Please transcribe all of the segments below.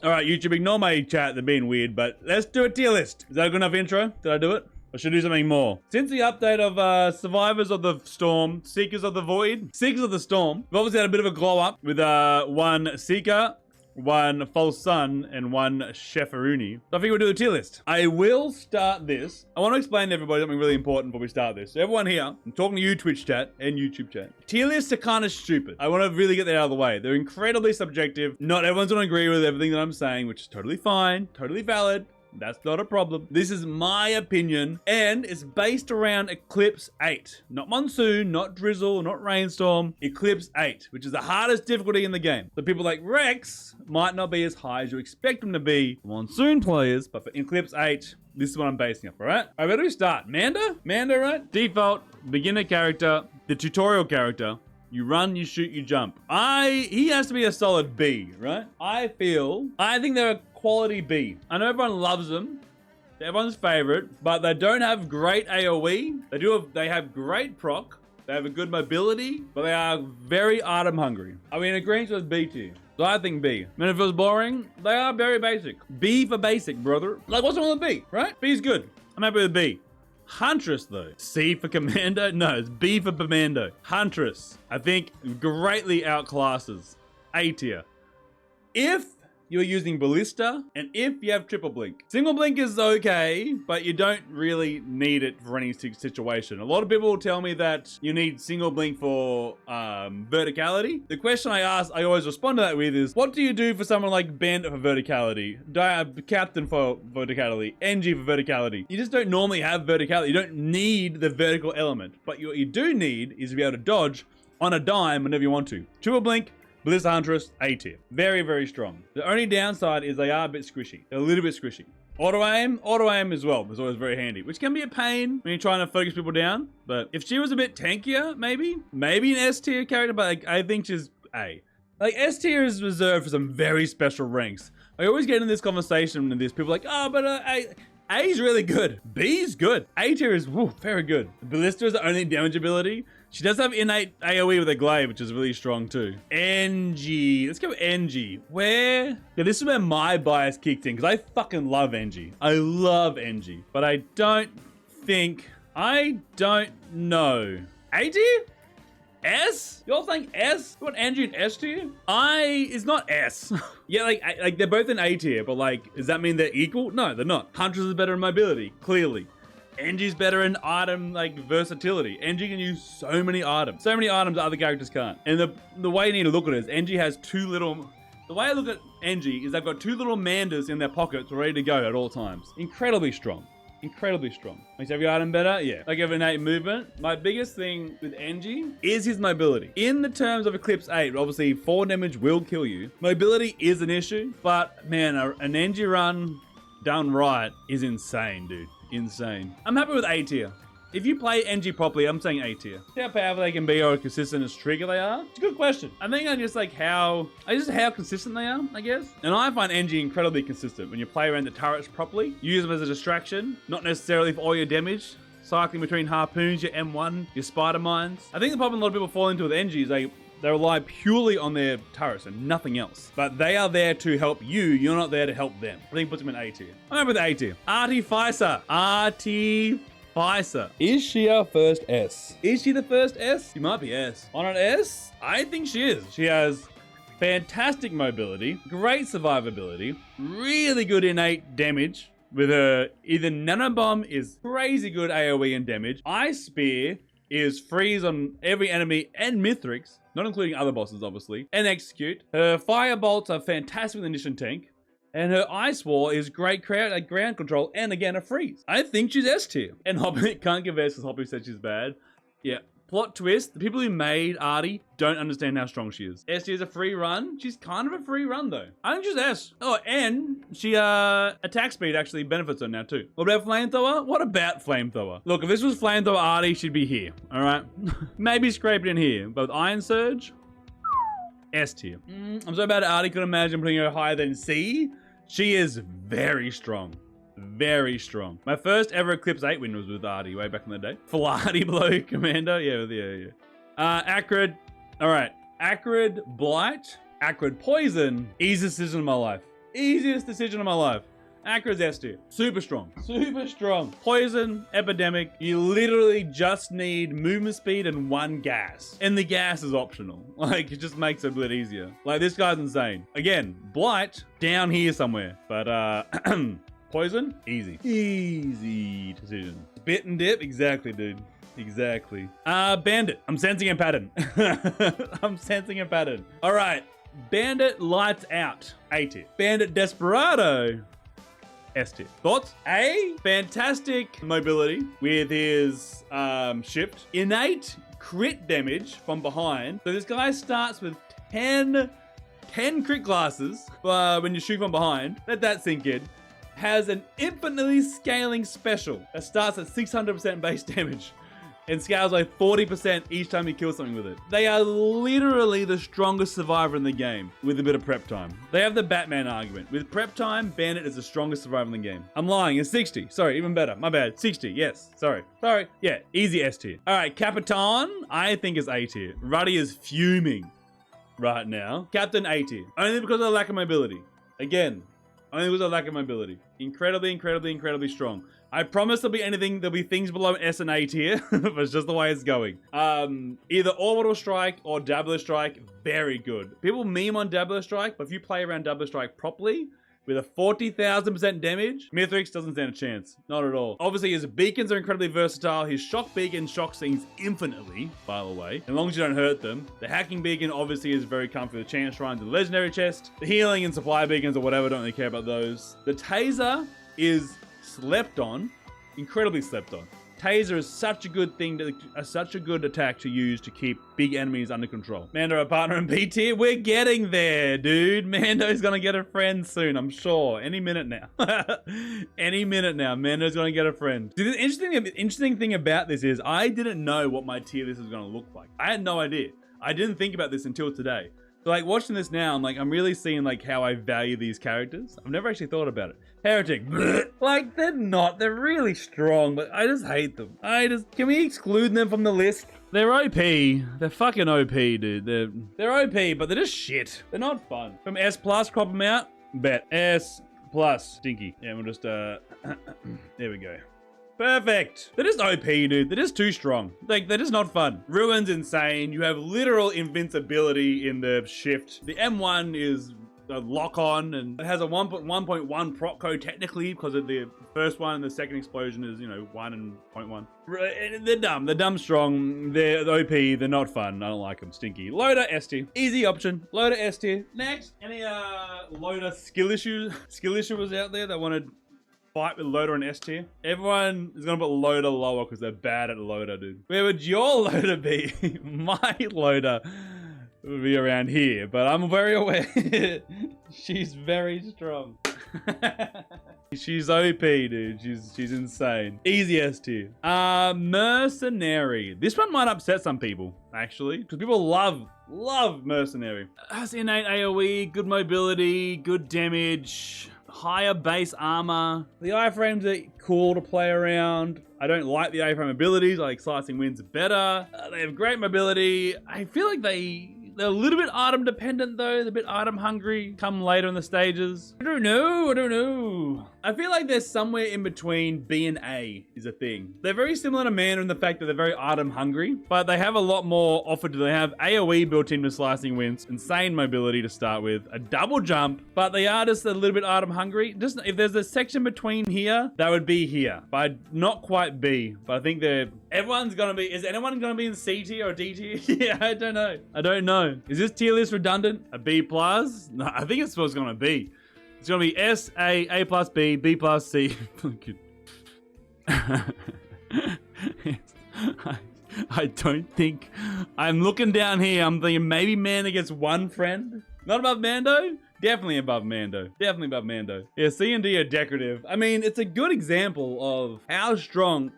All right, YouTube, ignore my chat. They're being weird, but let's do a tier list. Is that a good enough intro? Did I do it? Or should I do something more? Since the update of Survivors of the Storm, Seekers of the Void, Seekers of the Storm, we've obviously had a bit of a glow up with one Seeker, one False Sun, and one Shefaruni. So I think we'll do a tier list. I will start this. I want to explain to everybody something really important before we start this. So everyone here, I'm talking to you, Twitch chat and YouTube chat. Tier lists are kind of stupid. I want to really get that out of the way. They're incredibly subjective. Not everyone's going to agree with everything that I'm saying, which is totally fine, totally valid. That's not a problem. This is my opinion, and it's based around Eclipse 8. Not Monsoon, not Drizzle, not Rainstorm. Eclipse 8, which is the hardest difficulty in the game. So people like Rex might not be as high as you expect them to be for Monsoon players, but for Eclipse 8, this is what I'm basing off, alright? Alright, where do we start? Manda, right? Default, beginner character, the tutorial character. You run, you shoot, you jump. He has to be a solid B, right? I think they're a quality B. I know everyone loves them. They're everyone's favorite, but they don't have great AoE. They have great proc. They have a good mobility, but they are very item hungry. Are we in agreement with B tier? So I think B. And if it was boring, they are very basic. B for basic, brother. Like, what's wrong with B, right? B's good. I'm happy with B. Huntress, though. C for Commando? No, it's B for Commando. Huntress, I think, greatly outclasses A tier. If you're using Ballista, and if you have triple blink. Single blink is okay, but you don't really need it for any situation. A lot of people will tell me that you need single blink for verticality. The question I always respond to that with is, what do you do for someone like Bandit for verticality, Captain for verticality, NG for verticality? You just don't normally have verticality. You don't need the vertical element, but what you do need is to be able to dodge on a dime whenever you want to. Triple blink, Blizzard Huntress, A tier. Very, very strong. The only downside is they are a bit squishy. They're a little bit squishy. Auto aim as well is always very handy, which can be a pain when you're trying to focus people down. But if she was a bit tankier, maybe an S tier character, but I think she's A. Like, S tier is reserved for some very special ranks. I always get in this conversation with this, people are like, oh, but A is really good. B is good. A tier is very good. The Ballista is the only damage ability. She does have innate AoE with a glaive, which is really strong too. NG. Let's go NG. Yeah, this is where my bias kicked in, because I fucking love NG. I love NG. But I don't know. A tier? S? Y'all think S? You want Angie and S tier? It's not S. Yeah, like they're both in A tier, but like, does that mean they're equal? No, they're not. Huntress is better in mobility, clearly. Angie's better in item, like, versatility. Angie can use so many items other characters can't. And the way you need to look at it is Angie has the way I look at Angie is they've got two little Mandas in their pockets ready to go at all times. Incredibly strong. Incredibly strong. Makes every item better? Yeah. Like, have innate movement. My biggest thing with Angie is his mobility. In the terms of Eclipse 8, obviously 4 damage will kill you. Mobility is an issue, but man, an Angie run done right is insane, dude. Insane. I'm happy with A tier. If you play NG properly, I'm saying A tier. See how powerful they can be or consistent as trigger they are? It's a good question. I think I just like how consistent they are, I guess. And I find NG incredibly consistent when you play around the turrets properly. You use them as a distraction, not necessarily for all your damage. Cycling between harpoons, your M1, your spider mines. I think the problem a lot of people fall into with NG is they rely purely on their turrets and nothing else. But they are there to help you. You're not there to help them. I think it puts them in A tier. I'm happy with A tier. Artificer. Is she our first S? Is she the first S? She might be S. On an S? I think she is. She has fantastic mobility, great survivability, really good innate damage with her. Either Nanobomb is crazy good AoE and damage. Ice Spear is freeze on every enemy and Mithrix, not including other bosses, obviously, and execute. Her fire bolts are fantastic with the Ignition tank, and her ice wall is great ground control and again a freeze. I think she's S tier. And Hoppy can't give S because Hoppy said she's bad. Yeah. Plot twist, the people who made Artie don't understand how strong she is. S tier is a free run. She's kind of a free run though. I think she's S. Oh, and she attack speed actually benefits her now too. What about Flamethrower? What about Flamethrower? Look, if this was Flamethrower Artie, she'd be here. All right, maybe scraping in here. But with Iron Surge, S tier. I'm so bad at Artie. Couldn't imagine putting her higher than C. She is very strong. Very strong. My first ever Eclipse 8 win was with Artie way back in the day. Flarty below Commando. Yeah. Acrid. All right. Acrid Blight. Acrid Poison. Easiest decision in my life. Easiest decision of my life. Acra's S tier. Super strong. Super strong. Poison, epidemic. You literally just need movement speed and 1 gas. And the gas is optional. Like, it just makes it a bit easier. Like, this guy's insane. Again, blight, down here somewhere. But, poison, easy. Easy decision. Bit and dip, exactly, dude. Exactly. Bandit. I'm sensing a pattern. I'm sensing a pattern. All right. Bandit lights out. A tier. Bandit Desperado. S tier. Thoughts? A, fantastic mobility with his shift. Innate crit damage from behind. So this guy starts with 10 crit glasses when you shoot from behind. Let that sink in. Has an infinitely scaling special that starts at 600% base damage and scales like 40% each time you kill something with it. They are literally the strongest survivor in the game with a bit of prep time. They have the Batman argument. With prep time, Bandit is the strongest survivor in the game. I'm lying, it's 60. Sorry, even better. My bad. 60, yes. Sorry. Yeah, easy S tier. All right, Capitan, I think is A tier. Ruddy is fuming right now. Captain A tier. Only because of the lack of mobility. Again, only because of the lack of mobility. Incredibly strong. I promise there'll be things below S and A tier, but it's just the way it's going. Either Orbital Strike or Dabbler Strike, very good. People meme on Dabbler Strike, but if you play around Dabbler Strike properly, with a 40,000% damage, Mithrix doesn't stand a chance. Not at all. Obviously, his beacons are incredibly versatile. His shock beacon shocks things infinitely, by the way, as long as you don't hurt them. The hacking beacon obviously is very comfy with chance shrines and legendary chest. The healing and supply beacons or whatever, don't really care about those. The taser is slept on, incredibly slept on. Taser is such a good thing, such a good attack to use to keep big enemies under control. Mando, a partner in B tier? We're getting there, dude. Mando's gonna get a friend soon, I'm sure. Any minute now. Any minute now, Mando's gonna get a friend. See, the interesting thing about this is I didn't know what my tier list was gonna look like. I had no idea. I didn't think about this until today. So like watching this now, I'm really seeing like how I value these characters. I've never actually thought about it. Heretic. Like they're really strong, but I just hate them. Can we exclude them from the list? They're OP. They're fucking OP, dude. They're OP, but they're just shit. They're not fun. From S+, crop them out. Bet. S+, stinky. Yeah, we'll just, there we go. Perfect. They're just OP, dude. They're just too strong. Like, they're just not fun. Ruin's insane. You have literal invincibility in the shift. The M1 is a lock-on, and it has a 1.1 proc code technically because of the first one and the second explosion is, 1 and 0.1. They're dumb. They're dumb strong. They're OP. They're not fun. I don't like them. Stinky. Loader S tier. Easy option. Loader S tier. Next. Any Loader skill issuers out there that wanted fight with Loader and S tier? Everyone is gonna put Loader lower because they're bad at Loader, dude. Where would your Loader be? My Loader would be around here, but I'm very aware she's very strong. She's OP, dude. She's insane. Easy S tier. Mercenary. This one might upset some people, actually, because people love Mercenary. Has innate AoE, good mobility, good damage, higher base armor. The iframes are cool to play around. I don't like the iframe abilities. I like slicing winds better. They have great mobility. I feel like they're a little bit item dependent though. They're a bit item hungry. Come later in the stages. I don't know. I feel like they're somewhere in between B and A is a thing. They're very similar to Mana in the fact that they're very item hungry, but they have a lot more offered to them. They have AoE built into slicing winds, insane mobility to start with, a double jump, but they are just a little bit item hungry. Just if there's a section between here, that would be here, but not quite B. But I think is anyone gonna be in C tier or D tier? Yeah, I don't know. Is this tier list redundant? A B plus? No, I think it's supposed to be. It's gonna be S, A plus B, B plus C. I don't think. I'm looking down here. I'm thinking maybe Mando gets one friend. Not above Mando? Definitely above Mando. Yeah, C and D are decorative. I mean, it's a good example of how strong.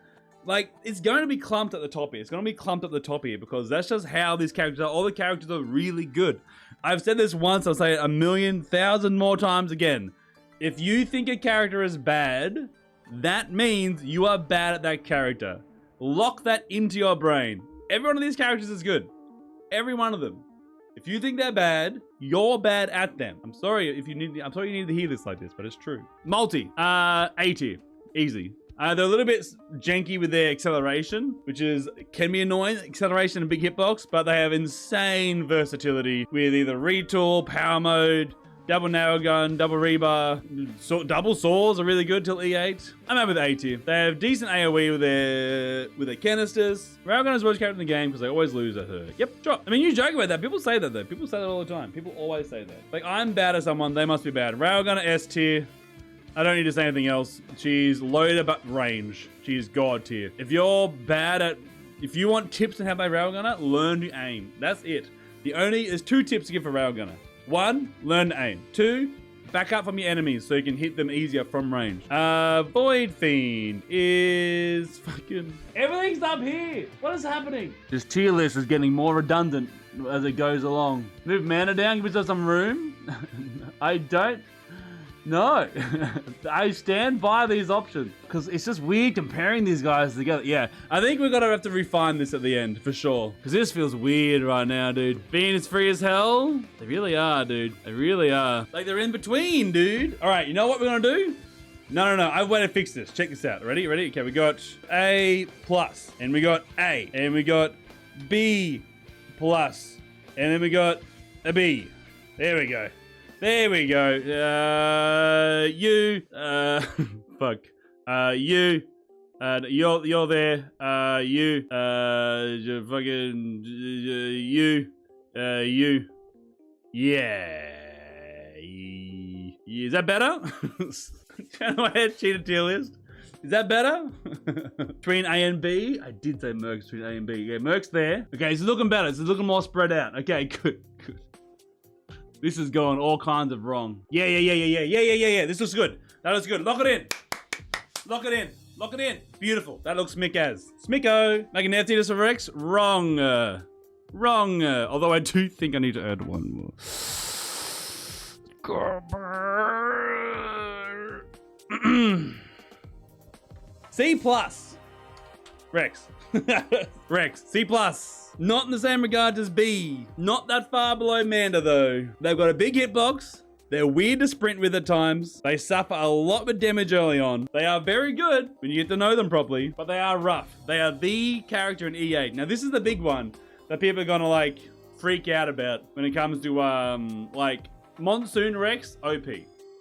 Like, it's going to be clumped at the top here. Because that's just how these characters are. All the characters are really good. I've said this once, I'll say it 1,000,000 more times again. If you think a character is bad, that means you are bad at that character. Lock that into your brain. Every one of these characters is good. Every one of them. If you think they're bad, you're bad at them. I'm sorry if you need. I'm sorry you need to hear this like this, but it's true. Multi, A tier, easy. They're a little bit janky with their acceleration, which can be annoying, acceleration and big hitbox, but they have insane versatility with either retool, power mode, double narrow gun, double rebar, double saws are really good till E8. I'm out with A tier. They have decent AoE with their canisters. Railgun is the worst character in the game because they always lose at her. Yep, sure. I mean, you joke about that. People say that though. People say that all the time. People always say that. Like, I'm bad at someone, they must be bad. Railgun S tier. I don't need to say anything else. She's loaded but range. She's god tier. If you want tips on how to play Railgunner, learn to aim. That's it. There's 2 tips to give for Railgunner. 1, learn to aim. 2, back up from your enemies so you can hit them easier from range. Void Fiend is fucking... Everything's up here. What is happening? This tier list is getting more redundant as it goes along. Move mana down, give yourself some room. I don't... No, I stand by these options because it's just weird comparing these guys together. Yeah, I think we're gonna have to refine this at the end for sure because this feels weird right now, dude. Being as free as hell, they really are, dude. They really are. Like they're in between, dude. All right, you know what we're gonna do? No. I have a way to fix this. Check this out. Ready? Okay, we got A+, and we got A, and we got B+, and then we got a B. There we go. There we go. You. Fuck. You. You're there. You. Fucking. You. You. Yeah. Is that better? Turn my head, cheater tier list. Is that better? Between A and B? I did say Merc's between A and B. Yeah, Merc's there. Okay, it's looking better. It's looking more spread out. Okay, good. This is going all kinds of wrong. Yeah. This looks good. That looks good. Lock it in. Lock it in. Lock it in. Beautiful. That looks smick-as. Smicko. Making an FT for Rex? Wrong. Wrong. Although I do think I need to add one more. C+. Rex. Rex. C+. Not in the same regard as B. Not that far below Manda though. They've got a big hitbox. They're weird to sprint with at times. They suffer a lot with damage early on. They are very good when you get to know them properly, but they are rough. They are the character in E8. Now this is the big one that people are gonna like freak out about when it comes to like Monsoon Rex, OP.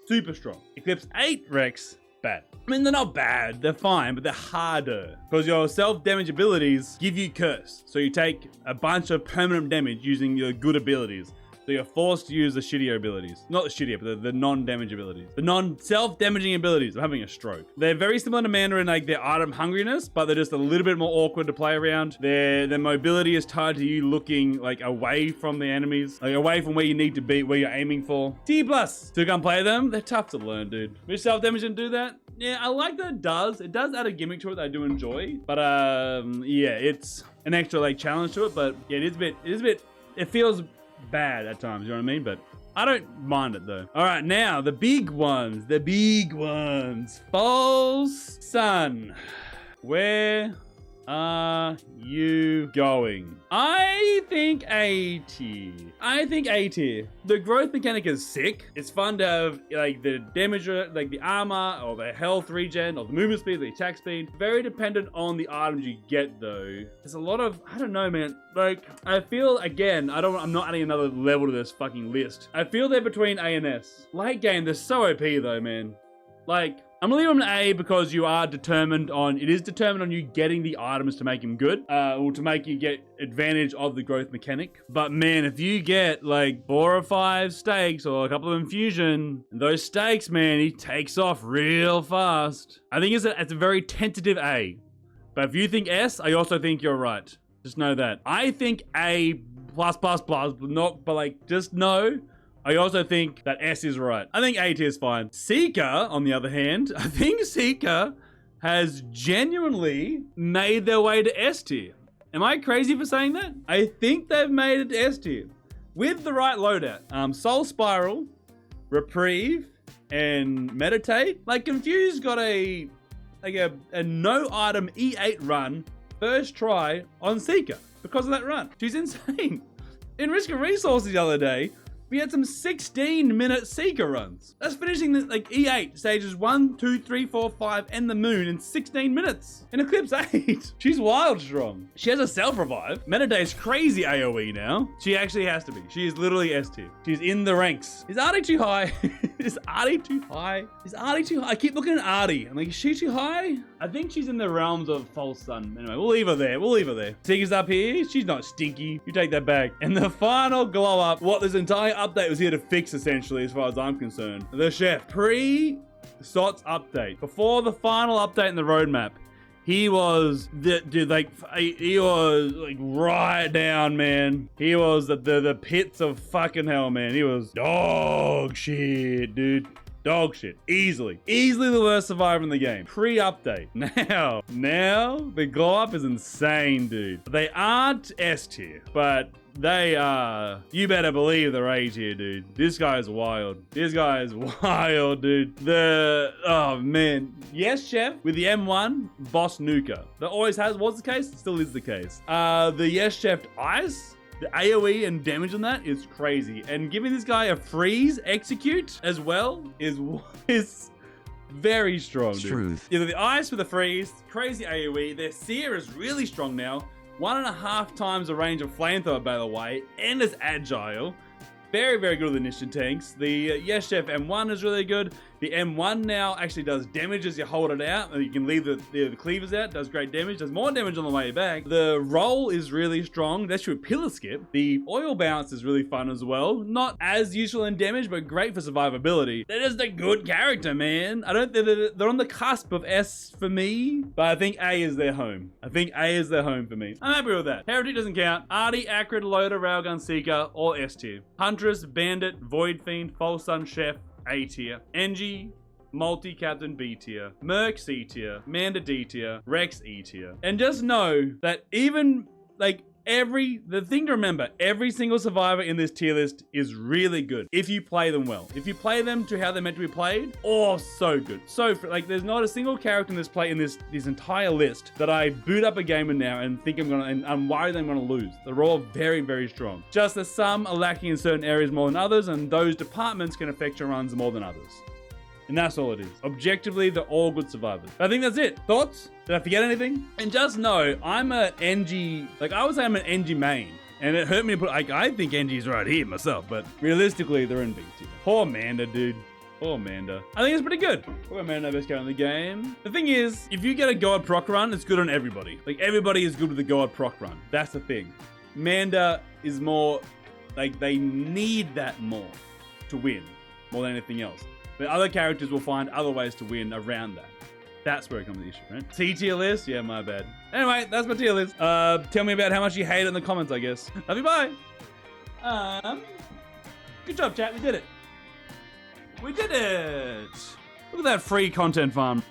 Super strong. Eclipse 8 Rex, bad. I mean, they're not bad, they're fine, but they're harder. Because your self-damage abilities give you curse. So you take a bunch of permanent damage using your good abilities. So you're forced to use the shittier abilities. Not the shittier, but the non-damage abilities. The non-self-damaging abilities. I'm having a stroke. They're very similar to Mana in like their item hungriness, but they're just a little bit more awkward to play around. Their mobility is tied to you looking like away from the enemies. Like away from where you need to be, where you're aiming for. T+. Still can't play them. They're tough to learn, dude. Which self-damage didn't do that? Yeah, I like that it does. It does add a gimmick to it that I do enjoy. But yeah, it's an extra like challenge to it. But yeah, it is a bit, it feels bad at times, you know what I mean? But I don't mind it though. All right, now the big ones. False Sun. Where are you going? I think A tier. The growth mechanic is sick. It's fun to have like the damage, like the armor or the health regen or the movement speed, the attack speed. Very dependent on the items you get though. There's a lot of, I don't know, man. Like I feel again, I'm not adding another level to this fucking list. I feel they're between A and S. Late game, they're so OP though, man. Like, I'm gonna leave him an A because it is determined on you getting the items to make him good, or to make you get advantage of the growth mechanic. But man, if you get like 4 or 5 stakes or a couple of infusion, those stakes, man, he takes off real fast. I think it's a very tentative A. But if you think S, I also think you're right. Just know that. I think A+++, just know. I also think that S is right. I think A tier is fine. Seeker, on the other hand, I think Seeker has genuinely made their way to S tier. Am I crazy for saying that? I think they've made it to S tier with the right loadout. Soul Spiral, Reprieve, and Meditate. Like Confused got a no item E8 run first try on Seeker because of that run. She's insane. In Risk of Resources the other day, we had some 16-minute Seeker runs. That's finishing the, like E8 stages 1, 2, 3, 4, 5, and the moon in 16 minutes. In Eclipse 8, she's wild strong. She has a self-revive. Metaday's crazy AoE now. She actually has to be. She is literally S tier. She's in the ranks. Is Artie too high? Is Artie too high? Is Artie too high? I keep looking at Artie. I'm like, is she too high? I think she's in the realms of False Sun. Anyway, we'll leave her there. We'll leave her there. Seeker's up here. She's not stinky. You take that back. And the final glow up, what this entire update was here to fix, essentially, as far as I'm concerned. The chef. Pre-SOTS update. Before the final update in the roadmap, he was, he was like right down, man. He was the pits of fucking hell, man. He was dog shit, dude. Dog shit. Easily the worst survivor in the game. Pre-update. Now, the glow up is insane, dude. They aren't S tier, but they are, you better believe they're A tier, dude. This guy is wild. This guy is wild, dude. Oh man. Yes, Chef with the M1, Boss Nuka. That always was the case, still is the case. The Yes Chef Ice, the AoE and damage on that is crazy. And giving this guy a freeze execute as well is very strong, dude. Truth. Either the ice with a freeze, crazy AoE. Their seer is really strong now. 1.5 times the range of flamethrower, by the way, and is agile. Very, very good with initiative tanks. The Yes Chef M1 is really good. The M1 now actually does damage as you hold it out. You can leave the cleavers out, does great damage, does more damage on the way back. The roll is really strong. That's your pillar skip. The oil bounce is really fun as well. Not as useful in damage, but great for survivability. They're just a good character, man. They're on the cusp of S for me, but I think A is their home. I think A is their home for me. I'm happy with that. Heretic doesn't count. Artie, Acrid, Loader, Railgun, Seeker, all S tier. Huntress, Bandit, Void Fiend, False Sun, Chef, A tier. Engie, Multi-Captain B tier. Merc C tier. Manda D tier. Rex E tier. And just know that even like the thing to remember, every single survivor in this tier list is really good if you play them well. If you play them to how they're meant to be played, oh, so good. So like, there's not a single character in this entire list that I boot up a game in now and think I'm worried I'm gonna lose. They're all very, very strong. Just that some are lacking in certain areas more than others, and those departments can affect your runs more than others. And that's all it is. Objectively, they're all good survivors. I think that's it. Thoughts? Did I forget anything? And just know, I'm an NG, like I would say I'm an NG main. And it hurt me to put, like, I think NG's right here myself, but realistically, they're in B tier. Poor Manda, dude. Poor Manda. I think it's pretty good. Poor Manda, best character in the game. The thing is, if you get a God proc run, it's good on everybody. Like, everybody is good with the God proc run. That's the thing. Manda is more, like, they need that more to win, more than anything else. But other characters will find other ways to win around that. That's where it comes to the issue, right? C tier list? Yeah, my bad. Anyway, that's my tier list. Tell me about how much you hate it in the comments, I guess. Love you, bye. Good job, chat. We did it. We did it. Look at that free content farm.